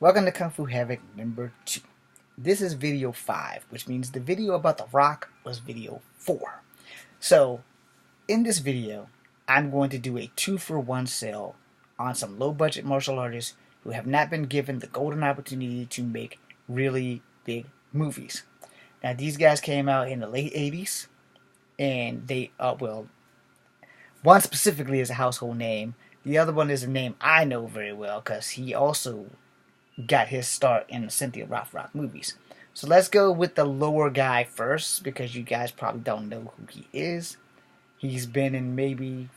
Welcome to Kung Fu Havoc number 2. This is video 5, which means the video about The Rock was video 4. So, in this video, I'm going to do a 2-for-1 sale on some low-budget martial artists who have not been given the golden opportunity to make really big movies. Now, these guys came out in the late 80s, and one specifically is a household name. The other one is a name I know very well because he also got his start in the Cynthia Rothrock movies. So let's go with the lower guy first because you guys probably don't know who he is. He's been in maybe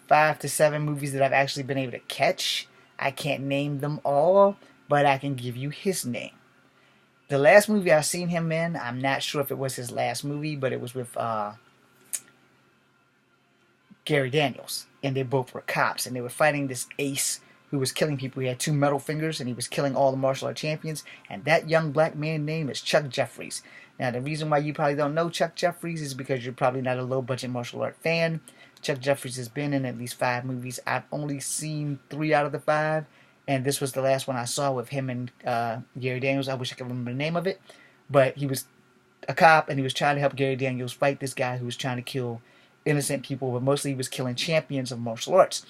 5 to 7 movies that I've actually been able to catch. I can't name them all, but I can give you his name. The last movie I've seen him in, I'm not sure if it was his last movie, but it was with Gary Daniels. And they both were cops, and they were fighting this ace who was killing people. He had 2 metal fingers, and he was killing all the martial art champions. And that young black man's name is Chuck Jeffries. Now, the reason why you probably don't know Chuck Jeffries is because you're probably not a low-budget martial art fan. Chuck Jeffries has been in at least 5 movies. I've only seen 3 out of the 5, and this was the last one I saw with him and Gary Daniels. I wish I could remember the name of it, but he was a cop, and he was trying to help Gary Daniels fight this guy who was trying to kill innocent people, but mostly he was killing champions of martial arts.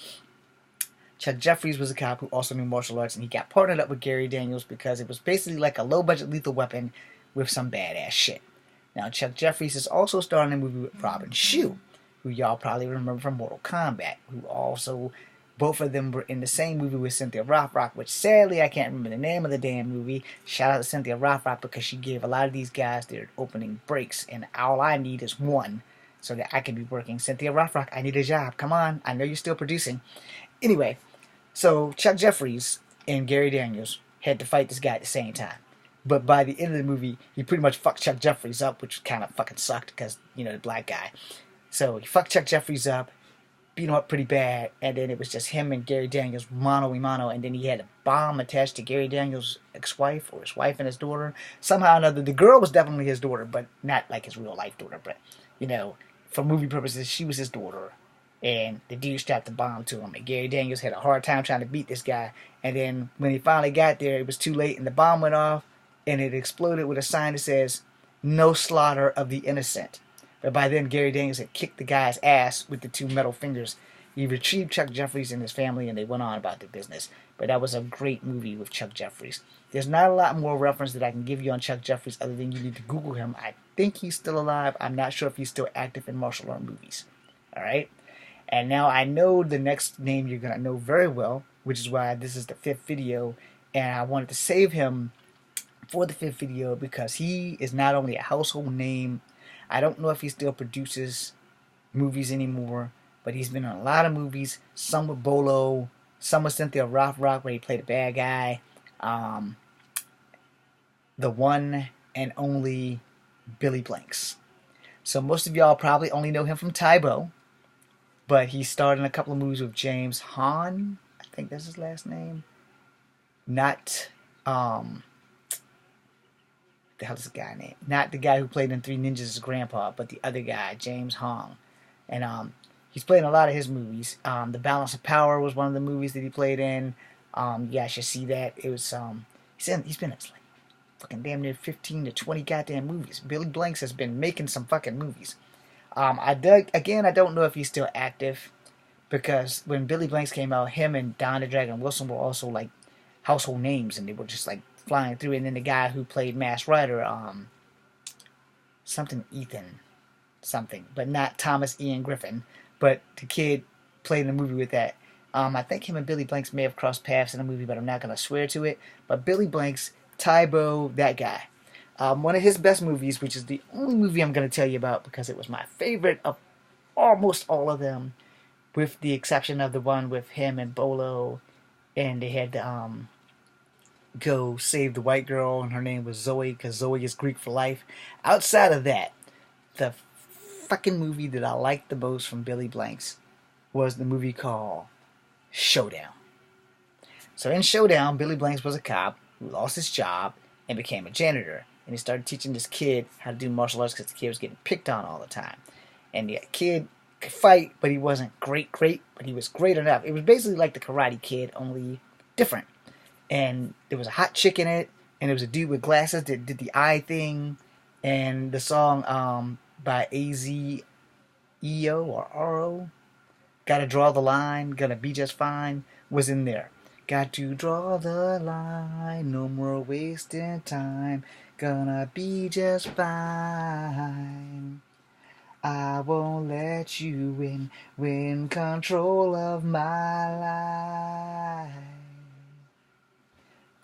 Chuck Jeffries was a cop who also knew martial arts, and he got partnered up with Gary Daniels because it was basically like a low-budget Lethal Weapon with some badass shit. Now, Chuck Jeffries is also starring in a movie with Robin Shou, who y'all probably remember from Mortal Kombat, who also, both of them were in the same movie with Cynthia Rothrock, which sadly I can't remember the name of the damn movie. Shout out to Cynthia Rothrock because she gave a lot of these guys their opening breaks, and all I need is one so that I can be working. Cynthia Rothrock, I need a job. Come on, I know you're still producing. Anyway, so Chuck Jeffries and Gary Daniels had to fight this guy at the same time. But by the end of the movie, he pretty much fucked Chuck Jeffries up, which kind of fucking sucked because, the black guy. So he fucked Chuck Jeffries up, beat him up pretty bad, and then it was just him and Gary Daniels mano a mano, and then he had a bomb attached to Gary Daniels' ex-wife, or his wife and his daughter. Somehow or another, the girl was definitely his daughter, but not like his real-life daughter, but, for movie purposes, she was his daughter. And the dude strapped the bomb to him, and Gary Daniels had a hard time trying to beat this guy. And then when he finally got there, it was too late, and the bomb went off, and it exploded with a sign that says, "No slaughter of the innocent." But by then, Gary Daniels had kicked the guy's ass with the 2 metal fingers. He retrieved Chuck Jeffries and his family, and they went on about their business. But that was a great movie with Chuck Jeffries. There's not a lot more reference that I can give you on Chuck Jeffries other than you need to Google him. I think he's still alive. I'm not sure if he's still active in martial art movies. All right? And now I know the next name you're going to know very well, which is why this is the 5th video. And I wanted to save him for the 5th video because he is not only a household name. I don't know if he still produces movies anymore, but he's been in a lot of movies. Some with Bolo, some with Cynthia Rothrock where he played a bad guy. The one and only Billy Blanks. So most of y'all probably only know him from Tae Bo. But he starred in a couple of movies with James Hahn. I think that's his last name. Not, the hell is the guy name? Not the guy who played in 3 Ninjas as grandpa, but the other guy, James Hong. And he's played in a lot of his movies. The Balance of Power was one of the movies that he played in. Yeah, I should see that. It was, he's been in like fucking damn near 15 to 20 goddamn movies. Billy Blanks has been making some fucking movies. I don't know if he's still active because when Billy Blanks came out, him and Don the Dragon Wilson were also like household names, and they were just like flying through. And then the guy who played Masked Rider, but not Thomas Ian Griffin, but the kid played in a movie with that. I think him and Billy Blanks may have crossed paths in a movie, but I'm not gonna swear to it. But Billy Blanks, Tae Bo, that guy. One of his best movies, which is the only movie I'm going to tell you about because it was my favorite of almost all of them, with the exception of the one with him and Bolo, and they had to go save the white girl, and her name was Zoe because Zoe is Greek for life. Outside of that, the fucking movie that I liked the most from Billy Blanks was the movie called Showdown. So in Showdown, Billy Blanks was a cop who lost his job and became a janitor. And he started teaching this kid how to do martial arts because the kid was getting picked on all the time. And the kid could fight, but he wasn't great, but he was great enough. It was basically like the Karate Kid, only different. and there was a hot chick in it, and there was a dude with glasses that did the eye thing, and the song by AZEO or RO, Gotta Draw the Line, Gonna Be Just Fine, was in there. Got to draw the line, no more wasting time, gonna be just fine. I won't let you win control of my life.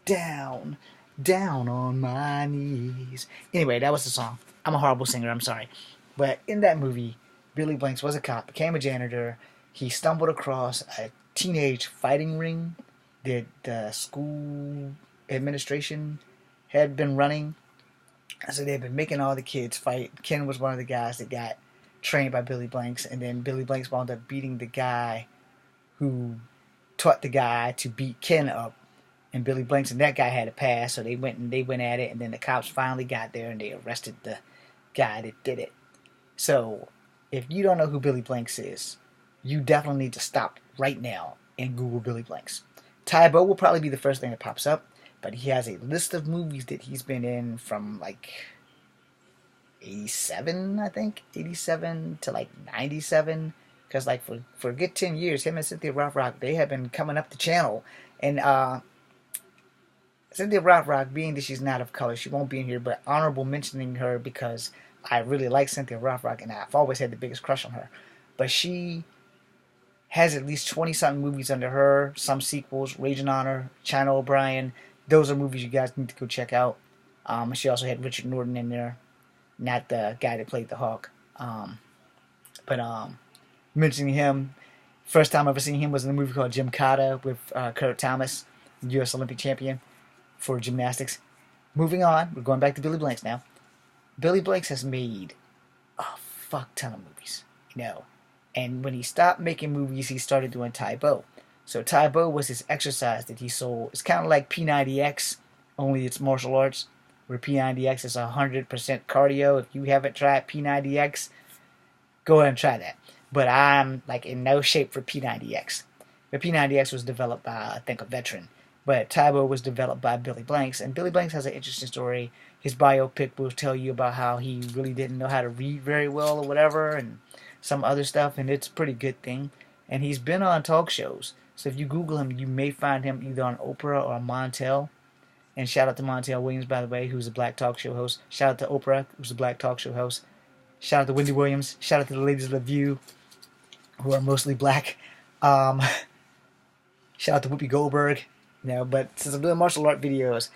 Down, down on my knees. Anyway, that was the song. I'm a horrible singer, I'm sorry. But in that movie, Billy Blanks was a cop, became a janitor. He stumbled across a teenage fighting ring that the school administration had been running. So they'd been making all the kids fight. Ken was one of the guys that got trained by Billy Blanks, and then Billy Blanks wound up beating the guy who taught the guy to beat Ken up. And Billy Blanks and that guy had a pass, so they went at it, and then the cops finally got there and they arrested the guy that did it. So if you don't know who Billy Blanks is, you definitely need to stop right now and Google Billy Blanks. Tae Bo will probably be the first thing that pops up, but he has a list of movies that he's been in from like 87, I think, 87 to like 97, because like for a good 10 years, him and Cynthia Rothrock, they have been coming up the channel, and Cynthia Rothrock, being that she's not of color, she won't be in here, but honorable mentioning her because I really like Cynthia Rothrock, and I've always had the biggest crush on her, but she has at least 20-something movies under her, some sequels, Raging Honor, China O'Brien. Those are movies you guys need to go check out. She also had Richard Norton in there, not the guy that played the Hawk. But mentioning him, first time I ever seen him was in a movie called Gymkata with Kurt Thomas, U.S. Olympic champion for gymnastics. Moving on, we're going back to Billy Blanks now. Billy Blanks has made a fuck ton of movies, you know. And when he stopped making movies, he started doing Tae Bo. So Tae Bo was his exercise that he sold. It's kind of like P90X, only it's martial arts, where P90X is 100% cardio. If you haven't tried P90X, go ahead and try that. But I'm like in no shape for P90X. But P90X was developed by, I think, a veteran. But Tae Bo was developed by Billy Blanks. And Billy Blanks has an interesting story. His biopic will tell you about how he really didn't know how to read very well or whatever, and some other stuff, and it's a pretty good thing. And he's been on talk shows. So if you Google him, you may find him either on Oprah or Montel. And shout out to Montel Williams, by the way, who's a black talk show host. Shout out to Oprah, who's a black talk show host. Shout out to Wendy Williams. Shout out to the ladies of The View, who are mostly black. Shout out to Whoopi Goldberg. You know, but since I'm doing martial art videos,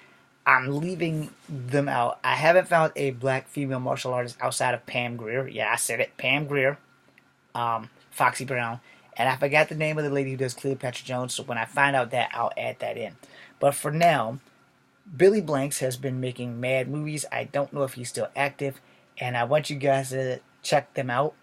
I'm leaving them out. I haven't found a black female martial artist outside of Pam Grier. Yeah, I said it. Pam Grier. Foxy Brown. And I forgot the name of the lady who does Cleopatra Jones, so when I find out that, I'll add that in. But for now, Billy Blanks has been making mad movies. I don't know if he's still active, and I want you guys to check them out.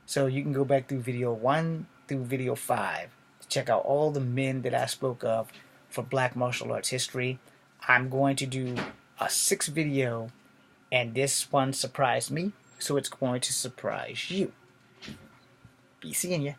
So you can go back through video 1 through video 5 to check out all the men that I spoke of for black martial arts history. I'm going to do a 6th video, and this one surprised me, so it's going to surprise you. Be seeing ya.